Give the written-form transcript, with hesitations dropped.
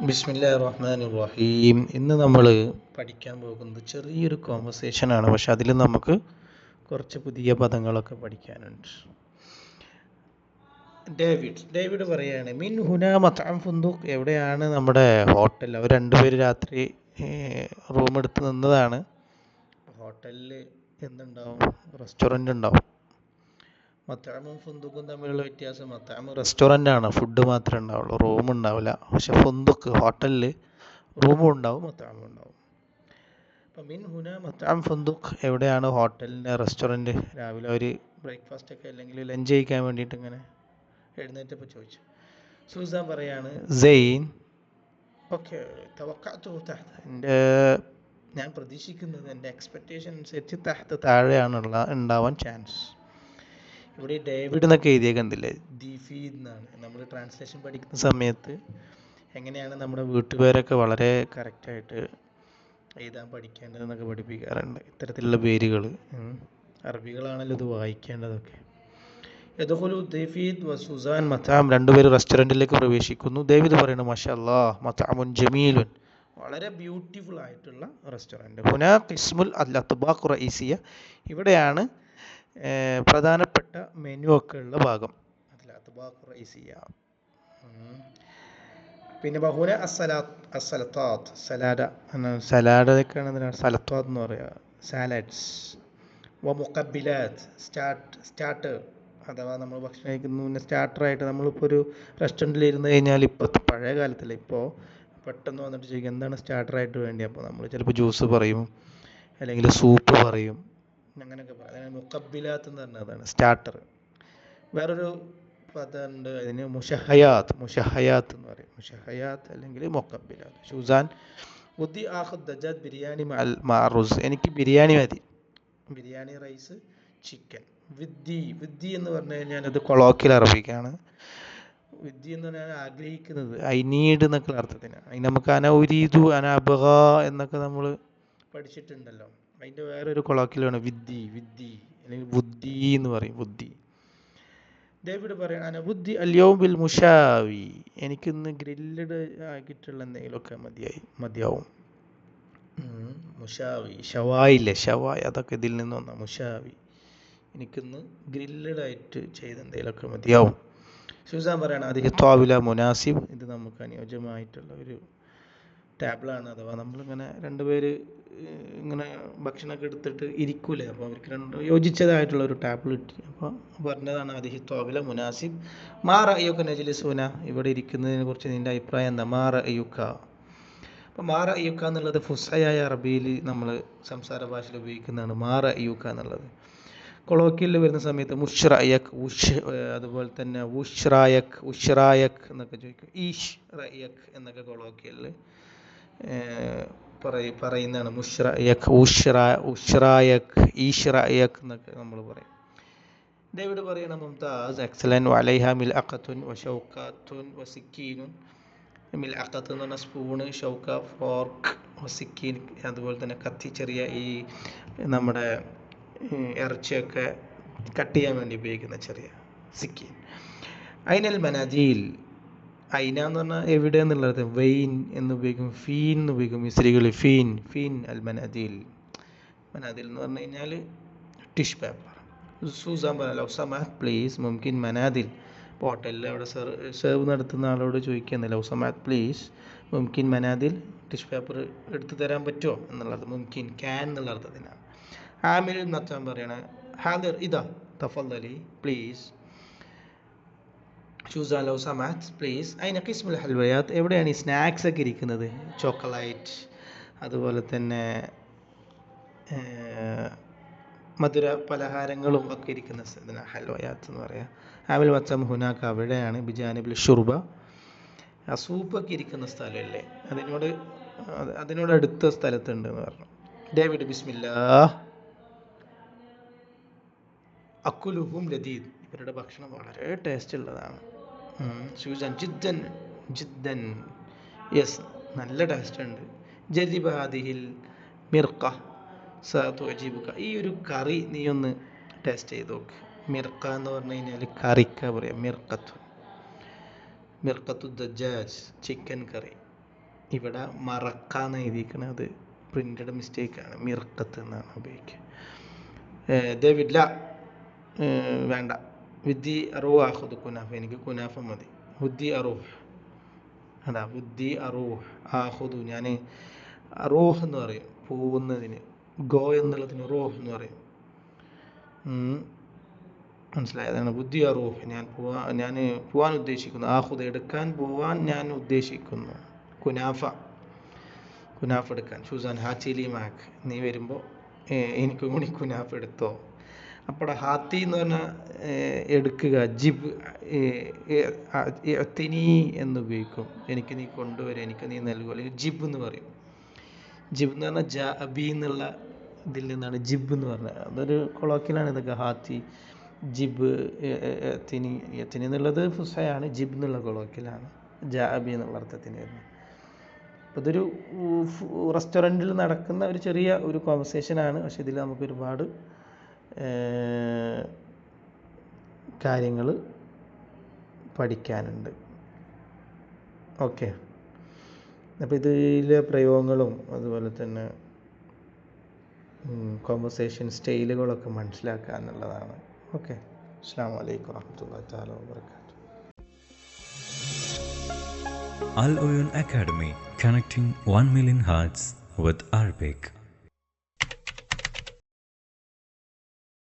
ബിസ്മില്ലാഹിർ റഹ്മാനിർ റഹീം. ഇന്ന് നമ്മൾ പഠിക്കാൻ പോകുന്നത് ചെറിയൊരു കോൺവെർസേഷനാണ്. പക്ഷെ അതിൽ നമുക്ക് കുറച്ച് പുതിയ പദങ്ങളൊക്കെ പഠിക്കാനുണ്ട്. ഡേവിഡ് പറയാണ് മിൻ ഹുന മത്അം ഫുന്ദുഖ്, എവിടെയാണ് നമ്മുടെ ഹോട്ടൽ. അവർ രണ്ടുപേര് രാത്രി റൂം എടുത്ത് നിന്നതാണ്. ഹോട്ടലിൽ എന്തുണ്ടാവും? റെസ്റ്റോറൻ്റ് ഉണ്ടാവും. മത്അമും ഫുന്ദുഖും തമ്മിലുള്ള വ്യത്യാസം, മത്അമ് റെസ്റ്റോറൻ്റ് ആണ്, ഫുഡ് മാത്രമേ ഉണ്ടാവുള്ളൂ, റൂം ഉണ്ടാവില്ല. പക്ഷെ ഫുന്ദുഖ് ഹോട്ടലിൽ റൂമും ഉണ്ടാവും മത്അമും ഉണ്ടാവും. അപ്പം മിൻ ഹുന മത്അം ഫുന്ദുഖ്, എവിടെയാണ് ഹോട്ടലിൻ്റെ റെസ്റ്റോറൻറ്റ്. രാവിലെ ഒരു ബ്രേക്ക്ഫാസ്റ്റ് ഒക്കെ അല്ലെങ്കിൽ ലഞ്ച് കഴിക്കാൻ വേണ്ടിയിട്ട് ഇങ്ങനെ എഴുന്നേറ്റപ്പോൾ ചോദിച്ചു. സൂസാൻ പറയാണ് സെയിൻ ഓക്കെ ഞാൻ പ്രതീക്ഷിക്കുന്നത്, എൻ്റെ എക്സ്പെക്റ്റേഷൻ അനുസരിച്ച് താഴെയാണുള്ള ഉണ്ടാവാൻ ചാൻസ്. ഇവിടെ ഡേവിഡ് എന്നൊക്കെ എഴുതിയേക്കുന്നില്ലേ, ദീഫി എന്നാണ്. നമ്മൾ ട്രാൻസ്ലേഷൻ പഠിക്കുന്ന സമയത്ത് എങ്ങനെയാണ് നമ്മുടെ വീട്ടുപേരൊക്കെ വളരെ കറക്റ്റായിട്ട് എഴുതാൻ പഠിക്കേണ്ടതെന്നൊക്കെ പഠിപ്പിക്കാറുണ്ട്. ഇത്തരത്തിലുള്ള പേരുകൾ അറബികളാണല്ലോ ഇത് വായിക്കേണ്ടതൊക്കെ. യദ്ഖുലു ദീഫീദ് വ സുസാൻ മത്അം, രണ്ടുപേരും റെസ്റ്റോറൻറ്റിലേക്ക് പ്രവേശിക്കുന്നു. ഡേവിഡ് പറയുന്നു മാഷാല്ലാ മത്അമുൻ ജമീലുൻ, വളരെ ബ്യൂട്ടിഫുൾ ആയിട്ടുള്ള റെസ്റ്റോറൻറ്റ്. ഹുനാ ഖിസ്മുൽ അത്ബാഖ് റഈസിയ, ഇവിടെയാണ് പ്രധാനപ്പെട്ട മെനു ഒക്കെ ഉള്ള ഭാഗം. അത്ബാഖ് റഈസിയ. പിന്നെ ബഹുന അസ്സലത്താത്ത്, സലാഡൊക്കെയാണ് സലത്താത്ത് എന്ന് പറയുക, സാലഡ്സ്. വ മുഖബിലാത്ത്, സ്റ്റാർട്ടർ, അഥവാ നമ്മൾ ഭക്ഷണം കഴിക്കുന്ന മുന്നേ സ്റ്റാർട്ടറായിട്ട് നമ്മളിപ്പോൾ ഒരു റെസ്റ്റോറൻറ്റിൽ ഇരുന്ന് കഴിഞ്ഞാൽ, ഇപ്പോഴത്തെ പഴയ കാലത്തല്ല, ഇപ്പോൾ പെട്ടെന്ന് വന്നിട്ട് ചോദിക്കും എന്താണ് സ്റ്റാർട്ടറായിട്ട് വേണ്ടി. അപ്പോൾ നമ്മൾ ചിലപ്പോൾ ജ്യൂസ് പറയും, അല്ലെങ്കിൽ സൂപ്പ് പറയും, അങ്ങനെയൊക്കെ പറയും. അതായത് മുഖബിലാത്ത് എന്ന് പറഞ്ഞാൽ അതാണ് സ്റ്റാർട്ടർ. വേറൊരു പദമുണ്ട് അതിന്, മുഷഹയാത്ത് എന്ന് പറയും. മുഷഹയാത്ത് അല്ലെങ്കിൽ മുഖബിലാത്ത്. ഷൂസാൻ ഉദ്ദി ആഖുദ് ദജാജ് ബിരിയാണി മഅറുസ്, എനിക്ക് ബിരിയാണി മതി, ബിരിയാണി റൈസ് ചിക്കൻ. വിദ്ദി എന്ന് പറഞ്ഞു കഴിഞ്ഞാൽ അത് കൊളോക്കിയൽ അറബിക്കാണ്. വിദ്ദി എന്ന് പറഞ്ഞാൽ ആഗ്രഹിക്കുന്നത്, ഐ നീഡ് എന്നൊക്കെ അർത്ഥത്തിനാണ്. അതിന് നമുക്ക് അന ഉരീദു അന അബ്ഗ എന്നൊക്കെ നമ്മൾ പഠിച്ചിട്ടുണ്ടല്ലോ. അതിൻ്റെ വേറൊരു കൊളോക്കിയലാണ് വിദ്ദി അല്ലെങ്കിൽ ബുദ്ധി എന്ന് പറയും, ബുദ്ധി. ഡേവിഡ് പറയണം അനബുദ്ധി അല്യവും ബിൽ മുഷാവി, എനിക്കിന്ന് ഗ്രില്ലഡ് ആക്കിയിട്ടുള്ള എന്തെങ്കിലുമൊക്കെ മതിയാവും. മുഷാവി, ഷവായില്ലേ, ഷവായ്, അതൊക്കെ ഇതിൽ നിന്ന് വന്ന മുഷാവി. എനിക്കിന്ന് ഗ്രില്ലഡ് ആയിട്ട് ചെയ്ത എന്തെങ്കിലുമൊക്കെ മതിയാവും. സൂസാൻ പറയണം അത് ത്വാവില മുനാസിബ്, ഇത് നമുക്ക് അനുയോജ്യമായിട്ടുള്ള ഒരു ടേബിളാണ്. അഥവാ നമ്മളിങ്ങനെ രണ്ടുപേര് ഇങ്ങനെ ഭക്ഷണമൊക്കെ എടുത്തിട്ട് ഇരിക്കൂലേ, അപ്പോൾ അവർക്ക് യോജിച്ചതായിട്ടുള്ള ഒരു ടേബിൾ കിട്ടി. അപ്പോൾ പറഞ്ഞതാണ് അതിഹി ത്വാവില മുനാസിബ്. മാ റഅയുക നജ്ലിസൂന, ഇവിടെ ഇരിക്കുന്നതിനെ കുറിച്ച് നിൻ്റെ അഭിപ്രായം എന്താ. മാ റഅയുക, അപ്പോൾ മാ റഅയുക എന്നുള്ളത് ഫുസ്ഹയായ അറബിയിൽ നമ്മൾ സംസാര ഭാഷയിൽ ഉപയോഗിക്കുന്നതാണ്. മാ റഅയുക എന്നുള്ളത് കൊളോക്കിയലിൽ വരുന്ന സമയത്ത് മുഷ്റയക്, അതുപോലെ തന്നെ ഉഷ്റായക് എന്നൊക്കെ ചോദിക്കും. ഈഷ് റയക് എന്നൊക്കെ കൊളോക്കിയലിൽ പറയുന്നതാണ്. മുഷ്റയക്, ഉഷ്റായക്, ഈഷ്റയക് എന്നൊക്കെ നമ്മൾ പറയും. ഡേവിഡ് പറയണം മുംതാസ് എക്സലൻ, വലൈഹ മിൽഅഖത്തുൻ വശൗഖത്തുൻ വസിക്കീനുൻ. മിൽഅഖത്ത് എന്ന് പറഞ്ഞാൽ സ്പൂണ്, ഷൗക്ക ഫോർക്ക്, വസിക്കീൻ അതുപോലെ തന്നെ കത്തി, ചെറിയ ഈ നമ്മുടെ ഇറച്ചിയൊക്കെ കട്ട് ചെയ്യാൻ വേണ്ടി ഉപയോഗിക്കുന്ന ചെറിയ സിക്കീൻ. ഐനൽ മനാദീൽ, ഐന എന്ന് പറഞ്ഞാൽ എവിടെ എന്നുള്ളത്, വെയിൻ എന്ന് ഉപയോഗിക്കും, ഫീൻ എന്ന് ഉപയോഗിക്കും. മിസ്രികൾ ഫീൻ അൽ മനാദീൽ എന്ന് പറഞ്ഞു കഴിഞ്ഞാൽ ടിഷ് പേപ്പർ. സൂസാൻ പറഞ്ഞ ലൗ സമാഹ് പ്ലീസ് മുംകിൻ മനാദിൽ, ഹോട്ടലിൽ അവിടെ സെർവ് നടത്തുന്ന ആളോട് ചോദിക്കുന്നത്, ലൗ സമാഹ് പ്ലീസ് മുംകിൻ മനാദിൽ, ടിഷ് പേപ്പർ എടുത്തു തരാൻ പറ്റുമോ എന്നുള്ളത്. മുംകിൻ ക്യാൻ എന്നുള്ള അർത്ഥത്തിനാണ്. ആമിൽ മത്താൻ പറയണ ഹാദിർ ഇതാ തഫദ്ദലി പ്ലീസ്. ഷൂസാൻ ലൗ സമാഹ് പ്ലീസ് ഐന ഖിസ്മുൽ ഹൽവയാത്ത്, എവിടെയാണ് ഈ സ്നാക്സ് ഒക്കെ ഇരിക്കുന്നത്, ചോക്ലേറ്റ് അതുപോലെ തന്നെ മധുര പലഹാരങ്ങളും ഒക്കെ ഇരിക്കുന്ന സ്ഥലത്തിന് ഹൽവയാത്ത് എന്ന് പറയാം. ആമിൽ മത്തം ഹുനാക്ക, അവിടെയാണ്. ബിജാനിബിൽ ഷുർബ, ആ സൂപ്പൊക്കെ ഇരിക്കുന്ന സ്ഥലമല്ലേ, അതിനോട് അടുത്ത സ്ഥലത്തുണ്ട് എന്ന് പറഞ്ഞു. ഡേവിഡ് ബിസ്മില്ലാ അക്കുലുഹും ലദീദ്, ഇവരുടെ ഭക്ഷണം വളരെ ടേസ്റ്റ് ഉള്ളതാണ്. സൂസൻ ജിദ്ദൻ യെസ്, നല്ല ടേസ്റ്റ് ഉണ്ട്. ജരിബ ഹാദിഹിൽ മിർഖ സതുഅജിബുക, ഈ ഒരു കറി നീ ഒന്ന് ടേസ്റ്റ് ചെയ്ത് നോക്ക്. മിർഖ എന്ന് പറഞ്ഞു കഴിഞ്ഞാൽ കറിക്ക പറയാം. മിർഖത്തു ദജ്ജാജ്, ചിക്കൻ കറി. ഇവിടെ മറക്കാന്ന് എഴുതിയിരിക്കുന്നത് അത് പ്രിൻ്റഡ് മിസ്റ്റേക്കാണ്, മിറക്കത്ത് എന്നാണ് ഉപയോഗിക്കുക. ഡേവിഡ് ല, വേണ്ട. വിദ്ദി അറൂഹ് ആഹുദ് കുനാഫ, എനിക്ക് കുനാഫ മതി. ഹുദ്ദി അറൂഹ്, അതാ ഹുദ്ദി അറൂഹ് ആഹുദു, ഞാൻ റൂഹ് എന്ന് പറയും പോകുന്നതിന്, ഗോ എന്നുള്ളതിന് റൂഹ് എന്ന് പറയും. മനസ്സിലായതാണ്. ബുദ്ധി അറൂഹ്, ഞാൻ പോവാൻ ഉദ്ദേശിക്കുന്നു. ആഹുദ് എടുക്കാൻ, പോവാൻ ഞാൻ ഉദ്ദേശിക്കുന്നു. കുനാഫ എടുക്കാൻ. ഷുസാൻ ഹാച്ചിലി മാക്ക്, നീ വരുമ്പോൾ എനിക്ക് കൂടി കുനാഫ എടുത്തോ. അപ്പോൾ ഹാത്തി എന്ന് പറഞ്ഞാൽ എടുക്കുക. ജിബ് തിനി എന്നുപയോഗിക്കും. എനിക്ക് നീ കൊണ്ടുവരും, എനിക്ക് നീ നൽകുക, അല്ലെങ്കിൽ ജിബ് എന്ന് പറയും. ജിബ് എന്ന് പറഞ്ഞാൽ ജഅബി എന്നുള്ള ഇതിൽ നിന്നാണ് ജിബ് എന്ന് പറഞ്ഞത്. അതൊരു കൊളോക്കിലാണ് ഇതൊക്കെ. ഹാത്തി, ജിബ്, തിനി എന്നുള്ളത് ഫുസയാണ്, ജിബ് എന്നുള്ള കൊളോക്കിലാണ് ജഅബി എന്നുള്ള അർത്ഥത്തിന് വരുന്നത്. അപ്പോൾ ഇതൊരു റെസ്റ്റോറൻറ്റിൽ നടക്കുന്ന ഒരു ചെറിയ ഒരു കോൺവെർസേഷനാണ്. പക്ഷെ ഇതിൽ നമുക്ക് ഒരുപാട് കാര്യങ്ങൾ പഠിക്കാനുണ്ട്. ഓക്കെ, അപ്പോൾ ഇതിലെ പ്രയോഗങ്ങളും അതുപോലെ തന്നെ കോൺവെർസേഷൻ സ്റ്റൈലുകളൊക്കെ മനസ്സിലാക്കുക എന്നുള്ളതാണ്. ഓക്കെ, അസ്സലാമു അലൈക്കും വറഹ്മത്തുള്ളാഹി തആല വബറകാതുഹു. Al Oyun Academy, connecting 1 million hearts with Arabic.